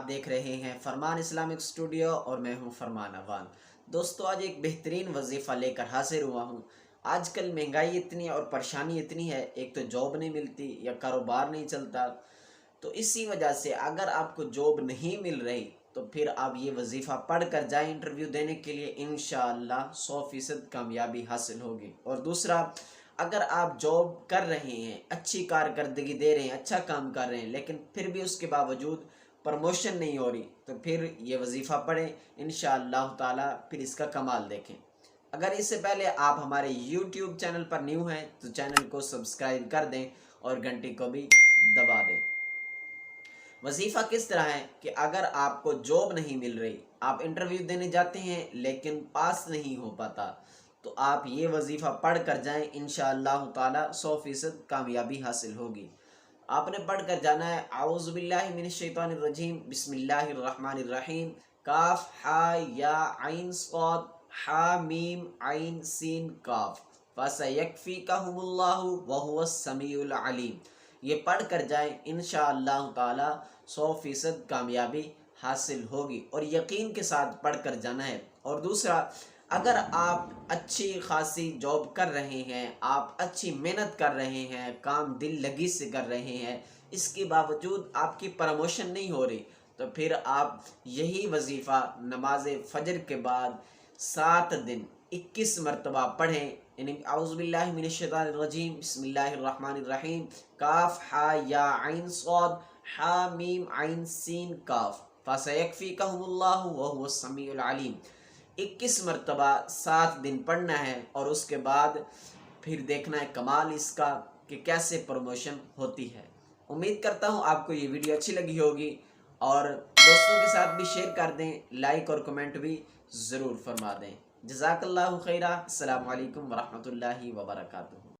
آپ دیکھ رہے ہیں فرمان اسلامک اسٹوڈیو اور میں ہوں فرمان افغان۔ دوستو آج ایک بہترین وظیفہ لے کر حاضر ہوا ہوں۔ آج کل مہنگائی اتنی اور پریشانی اتنی ہے، ایک تو جاب نہیں ملتی یا کاروبار نہیں چلتا، تو اسی وجہ سے اگر آپ کو جاب نہیں مل رہی تو پھر آپ یہ وظیفہ پڑھ کر جائیں انٹرویو دینے کے لیے، انشاءاللہ 100% کامیابی حاصل ہوگی۔ اور دوسرا، اگر آپ جاب کر رہے ہیں، اچھی کارکردگی دے رہے ہیں، اچھا کام کر رہے ہیں، لیکن پھر بھی اس کے باوجود پروموشن نہیں ہو رہی، تو پھر یہ وظیفہ پڑھیں، انشاءاللہ تعالی پھر اس کا کمال دیکھیں۔ اگر اس سے پہلے آپ ہمارے یوٹیوب چینل پر نیو ہیں تو چینل کو سبسکرائب کر دیں اور گھنٹی کو بھی دبا دیں۔ وظیفہ کس طرح ہے کہ اگر آپ کو جاب نہیں مل رہی، آپ انٹرویو دینے جاتے ہیں لیکن پاس نہیں ہو پاتا، تو آپ یہ وظیفہ پڑھ کر جائیں، انشاءاللہ تعالی 100% کامیابی حاصل ہوگی۔ آپ نے پڑھ کر جانا ہے اعوذ باللہ من الشیطان الرجیم بسم اللہ الرحمن الرحیم کاف ہا یا عین صاد ہا میم عین سین کاف فَسَيَكْفِيكَهُمُ اللَّهُ وَهُوَ السَّمِيعُ الْعَلِيمُ۔ یہ پڑھ کر جائیں، انشاءاللہ تعالی 100% کامیابی حاصل ہوگی، اور یقین کے ساتھ پڑھ کر جانا ہے۔ اور دوسرا، اگر آپ اچھی خاصی جاب کر رہے ہیں، آپ اچھی محنت کر رہے ہیں، کام دل لگی سے کر رہے ہیں، اس کے باوجود آپ کی پروموشن نہیں ہو رہی، تو پھر آپ یہی وظیفہ نماز فجر کے بعد 7 دن 21 مرتبہ پڑھیں، یعنی اعوذ باللہ من الشیطان الرجیم بسم اللہ الرحمن الرحیم کاف ہا یا عین صاد ہا میم عین سین کاف فَسَيَكْفِيكَهُمُ اللَّهُ وَهُوَ السَّمِيعُ الْعَلِيمُ۔ 21 مرتبہ 7 دن پڑھنا ہے، اور اس کے بعد پھر دیکھنا ہے کمال اس کا کہ کیسے پروموشن ہوتی ہے۔ امید کرتا ہوں آپ کو یہ ویڈیو اچھی لگی ہوگی، اور دوستوں کے ساتھ بھی شیئر کر دیں، لائک اور کمنٹ بھی ضرور فرما دیں۔ جزاک اللہ خیرہ۔ السلام علیکم ورحمۃ اللہ وبرکاتہ۔